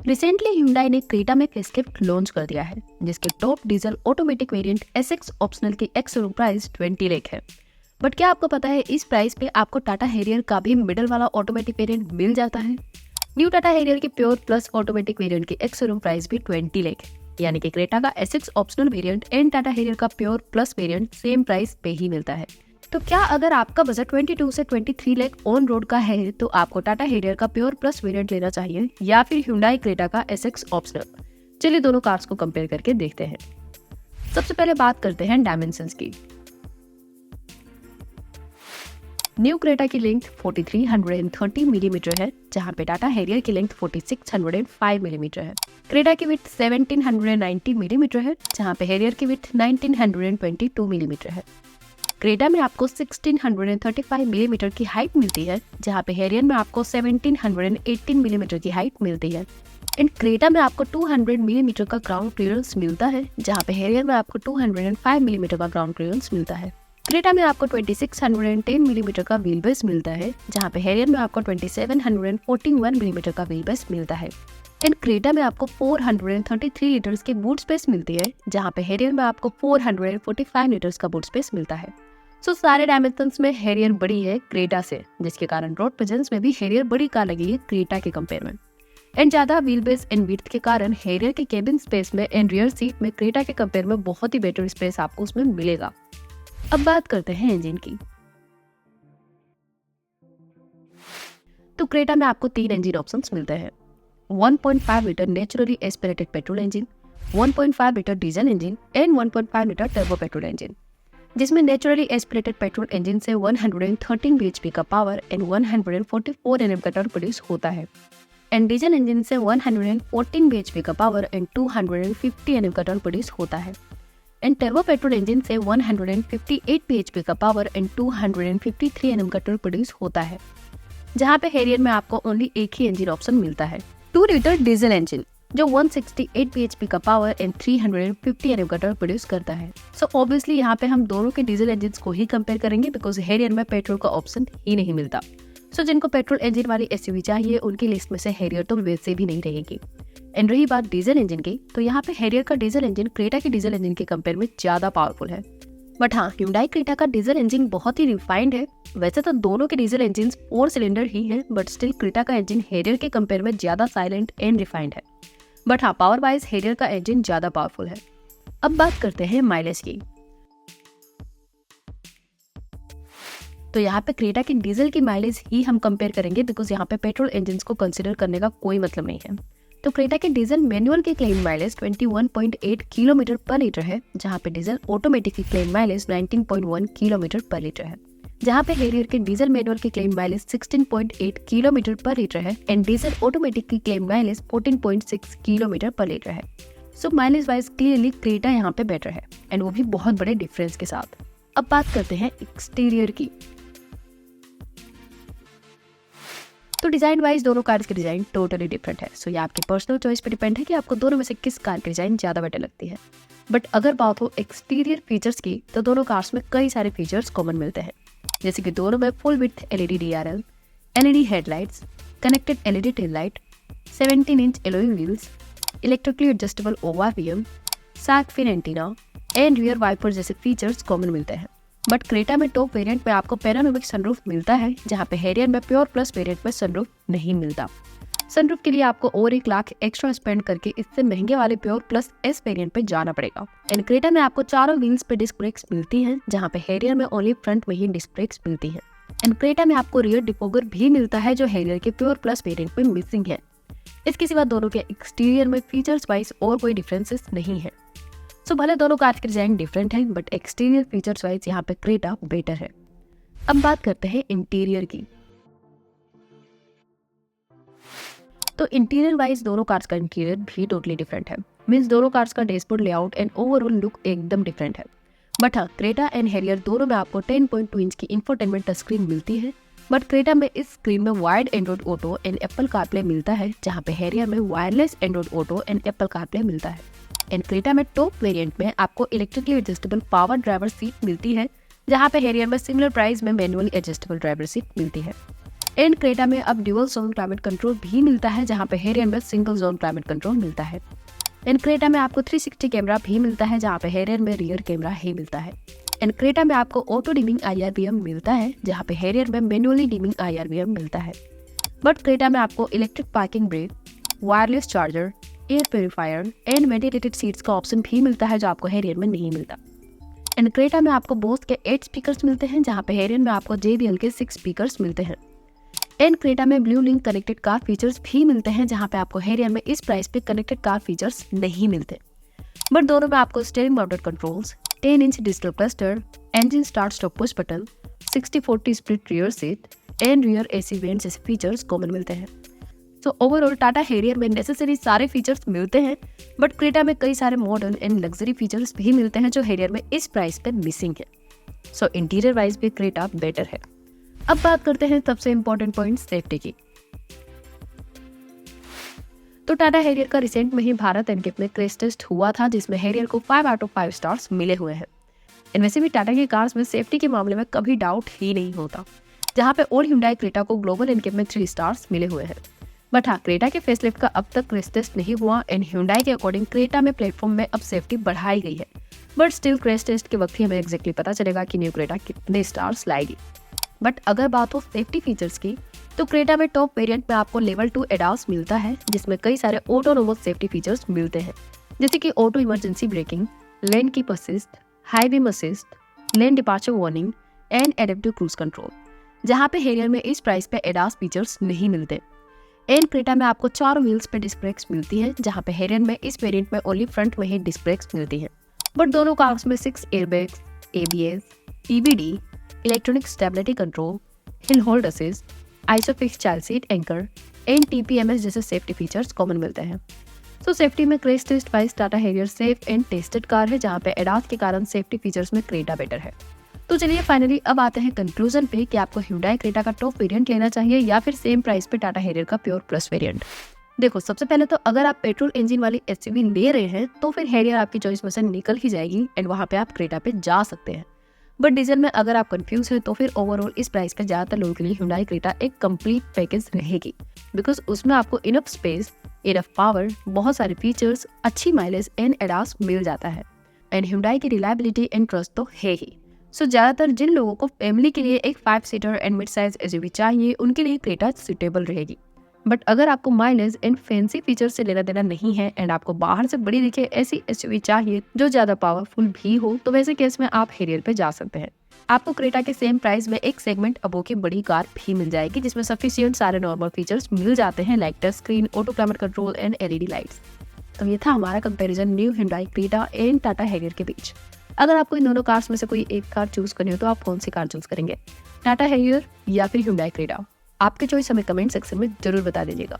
Recently Hyundai ने Creta में facelift launch कर दिया है, जिसके top diesel automatic variant SX optional की एक्स शोरूम प्राइस 20 लाख है। बट क्या आपको पता है इस प्राइस पे आपको टाटा हैरियर का भी मिडल वाला ऑटोमेटिक वेरिएंट मिल जाता है। न्यू टाटा हैरियर की प्योर प्लस ऑटोमेटिक वेरिएंट की एक्स शोरूम प्राइस भी 20 लाख है, यानी कि क्रेटा का SX optional variant and Tata Harrier का pure plus variant same price पे ही मिलता है। तो क्या अगर आपका बजट 22 से 23 लाख ऑन रोड का है तो आपको टाटा हैरियर का प्योर प्लस वेरिएंट लेना चाहिए या फिर Hyundai क्रेटा का SX ऑप्शनल। चलिए दोनों कार्स को कंपेयर करके देखते हैं। सबसे पहले बात करते हैं डायमेंशंस की। न्यू क्रेटा की लेंथ 4330 मिलीमीटर है, जहां पे टाटा हैरियर की लेंथ 4605 मिलीमीटर है। क्रेटा की विड्थ 1790 मिलीमीटर है, जहां पे हैरियर की विड्थ 1922 मिलीमीटर है। क्रेटा में आपको 1635 मिलीमीटर की हाइट मिलती है, जहां पे हैरियर में आपको 1718 मिलीमीटर की हाइट मिलती है। एंड क्रेटा में आपको 200 मिलीमीटर का ग्राउंड क्लियरेंस मिलता है, जहां पे हैरियर में आपको 205 मिलीमीटर का ग्राउंड क्लियरेंस मिलता है। क्रेटा में आपको 2610 मिलीमीटर का व्हील बेस मिलता है, जहां पे हैरियर में आपको 2741 मिलीमीटर का व्हील बेस मिलता है। एंड क्रेटा में आपको 433 लीटर्स की बूट स्पेस मिलती है, जहां पे हैरियर में आपको 445 लीटर्स का बूट स्पेस मिलता है। सो सारे डायमेंशंस में हैरियर बड़ी है क्रेटा से, जिसके कारण रोड प्रेजेंस में भी हैरियर बड़ी कार लगी है क्रेटा के कंपेयर में। एंड ज्यादा व्हील बेस एंड विड्थ के कारण हैरियर के केबिन स्पेस में एंड रियर सीट में क्रेटा के कंपेयर में बहुत ही बेटर स्पेस आपको उसमें मिलेगा। अब बात करते हैं इंजन की। तो क्रेटा में आपको 3 इंजन ऑप्शंस मिलते हैं। 1.5 litre naturally aspirated petrol engine, 1.5 litre diesel engine and 1.5 litre turbo petrol engine, जिसमें नेचुरली एस्पिरेटेड पेट्रोल इंजन से 113 bhp का पावर एंड 144 Nm का टॉर्क प्रोड्यूस होता है। एंड डीजल इंजन से 114 bhp का पावर एंड 250 Nm का टॉर्क प्रोड्यूस होता है। एंड टर्बो पेट्रोल इंजन से 158 bhp का पावर एंड 253 Nm का टॉर्क प्रोड्यूस होता है। जहां पे हैरियर में आपको ओनली एक ही इंजन ऑप्शन मिलता है, 2 लीटर डीजल इंजन, जो 168 bhp का पावर एंड 350 Nm का टॉर्क प्रोड्यूस करता है। सो ऑब्वियसली यहाँ पे हम दोनों के डीजल इंजन को ही कंपेयर करेंगे, बिकॉज हैरियर में पेट्रोल का ऑप्शन ही नहीं मिलता। सो जिनको पेट्रोल इंजन वाली एसयूवी चाहिए उनकी लिस्ट में से हैरियर तो वैसे भी नहीं रहेगी। एंड रही बात डीजल इंजन की, तो यहाँ पे हैरियर का डीजल इंजन क्रेटा के डीजल इंजन के कंपेयर में ज्यादा पावरफुल है। बट हाँ, Hyundai क्रेटा का डीजल इंजन बहुत ही रिफाइंड है। वैसे तो दोनों के डीजल इंजन 4 सिलेंडर ही है, बट स्टिल क्रेटा का इंजन हैरियर के कंपेयर में ज्यादा साइलेंट एंड रिफाइंड है। बट हाँ, पावर वाइज हैरियर का इंजन ज्यादा पावरफुल है। अब बात करते हैं माइलेज की। तो यहाँ पे क्रेटा की डीजल की माइलेज ही हम कंपेयर करेंगे, बिकॉज यहाँ पे पेट्रोल इंजन को कंसिडर करने का कोई मतलब नहीं है। तो क्रेटा के डीजल मैनुअल की क्लेम माइलेज 21.8 किलोमीटर पर लीटर है, जहाँ पे डीजल ऑटोमेटिक की क्लेम माइलेज 19.1 किलोमीटर पर लीटर है। जहाँ पे हैरियर के डीजल मैनुअल की क्लेम माइलेज 16.8 किलोमीटर पर लीटर है एंड डीजल ऑटोमेटिक की क्लेम माइलेज 14.6 किलोमीटर पर लीटर है। सो माइलेज वाइज क्लियरली क्रेटा यहाँ पे बेटर है, एंड वो भी बहुत बड़े डिफरेंस के साथ। अब बात करते हैं एक्सटीरियर की। तो डिजाइन वाइज दोनों कार्स के डिजाइन टोटली डिफरेंट है। सो ये आपकी पर्सनल चॉइस पे डिपेंड है कि आपको दोनों में से किस कार की डिजाइन ज्यादा बेटर लगती है। बट अगर बात हो एक्सटीरियर फीचर्स की, तो दोनों कार्स में कई सारे फीचर्स कॉमन मिलते हैं, जैसे कि दोनों में full width LED DRL, LED headlights, connected LED tail light, 17 inch alloy wheels, electrically adjustable ORVM, shark fin antenna and rear wiper जैसे फीचर्स कॉमन मिलते हैं। बट क्रेटा में टॉप वेरिएंट में आपको पैनोरामिक सनरूफ मिलता है, जहाँ पे हैरियर में प्योर प्लस वेरिएंट में सनरूफ नहीं मिलता। सनरूफ के लिए आपको और 1 लाख एक्स्ट्रा स्पेंड करके इससे महंगे वाले प्योर प्लस S वेरिएंट पे जाना पड़ेगा। एंड क्रेटा में आपको चारों व्हील्स पे डिस्क ब्रेक्स मिलती हैं, जहाँ पे हैरियर में ओनली फ्रंट में ही डिस्क ब्रेक्स मिलती हैं। एंड क्रेटा में आपको रियर डिफोगर भी मिलता है, जो हैरियर के प्योर प्लस वेरिएंट में मिसिंग है। इसके सिवा दोनों के एक्सटीरियर में फीचर्स वाइज और कोई डिफरेंसेस नहीं है। सो भले दोनों कार की डिजाइन डिफरेंट है, बट एक्सटीरियर फीचर्स वाइज यहाँ पे क्रेटा बेटर है। अब बात करते हैं इंटीरियर की। तो इंटीरियर वाइज दोनों कार्स का इंटीरियर भी टोटली डिफरेंट है। मींस दोनों कार्स का dashboard layout and overall look एकदम डिफरेंट है। बट हाँ, क्रेटा एंड हैरियर दोनों में आपको 10.2 इंच की इंफोटेनमेंट टच स्क्रीन मिलती है। बट क्रेटा में इस स्क्रीन में wired Android auto and Apple CarPlay मिलता है, जहाँ पे हैरियर में wireless Android auto and Apple CarPlay मिलता है। एंड क्रेटा में टॉप वेरिएंट में आपको electrically adjustable power driver seat मिलती है, जहाँ पे हैरियर में सिमिलर प्राइस में मैनुअली एडजस्टेबल ड्राइवर सीट मिलती है। एंड क्रेटा में अब ड्यूअल जोन क्लाइमेट कंट्रोल भी मिलता है, जहाँ पे हेरियर में सिंगल जोन क्लाइमेट कंट्रोल मिलता है। एंड क्रेटा में आपको 360 कैमरा भी मिलता है, जहाँ पे हेरियर में रियर कैमरा ही मिलता है। एंड क्रेटा में आपको ऑटो डिमिंग IRBM मिलता है, जहाँ पे हेरियर में मैनुअली डिमिंग IRBM मिलता है। बट क्रेटा में आपको electric parking brake, wireless charger, air purifier and ventilated seats का ऑप्शन भी मिलता है, जो आपको हेरियर में नहीं मिलता। एंड क्रेटा में आपको बोस के 8 स्पीकर्स मिलते हैं, जहाँ पे हेरियर में आपको JBL के 6 स्पीकर्स मिलते हैं। एंड क्रेटा में blue link connected car features भी मिलते हैं, जहाँ पे आपको हेरियर में इस प्राइस पे कनेक्टेड कार फीचर्स नहीं मिलते। बट दोनों में आपको steering mounted controls, 10 inch digital cluster, engine start stop push button, 60/40 split rear seat and rear AC went जैसे फीचर्स कॉमन मिलते हैं। तो ओवरऑल टाटा हेरियर में नेसेसरी सारे फीचर्स मिलते हैं, बट क्रेटा में कई सारे मॉडर्न एंड लग्जरी फीचर्स भी मिलते हैं जो हेरियर में इस प्राइस पे मिसिंग है। सो इंटीरियर वाइज भी क्रेटा बेटर है। अब बात करते हैं सबसे इम्पोर्टेंट पॉइंट सेफ्टी की। तो टाटा हेरियर का रिसेंट में ही भारत एनकेप में क्रैश टेस्ट हुआ था, जिसमें हेरियर को 5 आउट ऑफ 5 स्टार्स मिले हुए हैं। वैसे भी टाटा की कार्स में सेफ्टी के मामले में कभी डाउट ही नहीं होता, जहाँ पे ओल्ड Hyundai क्रेटा को ग्लोबल एनकेप में 3 स्टार्स मिले हुए हैं। बट हाँ, क्रेटा के फेसलिफ्ट का अब तक क्रैश टेस्ट नहीं हुआ एंड Hyundai के अकॉर्डिंग क्रेटा में प्लेटफॉर्म में अब सेफ्टी बढ़ाई गई है। बट स्टिल क्रैश टेस्ट के वक्त ही हमें एग्जैक्टली पता चलेगा कि न्यू क्रेटा कितने स्टार्स लाएगी। बट अगर बात हो सेफ्टी फीचर्स की, तो क्रेटा में टॉप वेरिएंट में आपको लेवल 2 ADAS मिलता है, जिसमें कई सारे ऑटोनोमस सेफ्टी फीचर्स मिलते हैं, जैसे कि auto emergency breaking, lane keep assist, high beam assist, lane departure warning and adaptive cruise control, जहाँ पे हेरियर में इस प्राइस पे ADAS फीचर्स नहीं मिलते। एंड क्रेटा में आपको 4 व्हील्स पे डिस्क ब्रेक्स मिलती है, जहाँ पे हेरियर में इस वेरिएंट में ओनली फ्रंट में ही डिस्क ब्रेक्स मिलती है। बट दोनों कार्स में 6 airbags, ABS, EBD, electronic stability control, hill hold assist, isofix child seat anchor and TPMS जैसे सेफ्टी फीचर्स कॉमन मिलते हैं। तो सेफ्टी में crash taste wise Tata harrier safe and tested car है, जहाँ पे ADAS के कारण सेफ्टी फीचर्स में क्रेटा बेटर है। तो चलिए फाइनली अब आते हैं कंक्लूजन पे कि आपको Hyundai क्रेटा का टॉप वेरिएंट लेना चाहिए या फिर सेम प्राइस पे टाटा हेरियर का प्योर प्लस वेरिएंट। देखो, सबसे पहले तो अगर आप पेट्रोल इंजन वाली SUV ले रहे हैं तो फिर हेरियर आपकी चॉइस में से निकल ही जाएगी एंड वहाँ पे आप क्रेटा पे जा सकते हैं। बट डीजल में अगर आप कंफ्यूज है तो फिर ओवरऑल इस प्राइस पे ज्यादातर लोगों के लिए Hyundai क्रेटा एक कंप्लीट पैकेज रहेगी, बिकॉज उसमें आपको इनफ स्पेस, इनफ पावर, बहुत सारे फीचर्स, अच्छी माइलेज एंड ADAS मिल जाता है। एंड Hyundai की रिलायबिलिटी एंड ट्रस्ट तो है ही। सो ज्यादातर जिन लोगों को फैमिली के लिए एक 5 seater and mid size SUV चाहिए, उनके लिए क्रेटा सुटेबल रहेगी। बट अगर आपको माइलेज एंड फैंसी फीचर से लेना देना नहीं है एंड आपको बाहर से बड़ी दिखे ऐसी SUV चाहिए जो ज्यादा पावरफुल भी हो, तो वैसे केस में आप हेरियर पे जा सकते हैं। आपको क्रेटा के सेम प्राइस में एक सेगमेंट अबो की बड़ी कार भी मिल जाएगी, जिसमें सफिशिएंट सारे नॉर्मल फीचर्स मिल जाते हैं, like touch screen, auto climate control and LED lights. तो ये था हमारा comparison new Hyundai Creta and Tata harrier के बीच। अगर आपको इन दोनों कार्स में से कोई एक कार चूज करनी हो तो आप कौन सी कार चूज करेंगे, टाटा हेरियर या फिर Hyundai क्रेटा? आपके चॉइस हमें कमेंट सेक्शन में जरूर बता दीजिएगा।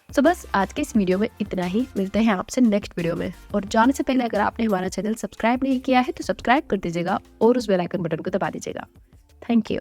तो बस आज के इस वीडियो में इतना ही। मिलते हैं आपसे नेक्स्ट वीडियो में। और जाने से पहले अगर आपने हमारा चैनल सब्सक्राइब नहीं किया है तो सब्सक्राइब कर दीजिएगा और उस बेल आइकन बटन को दबा दीजिएगा। Thank you.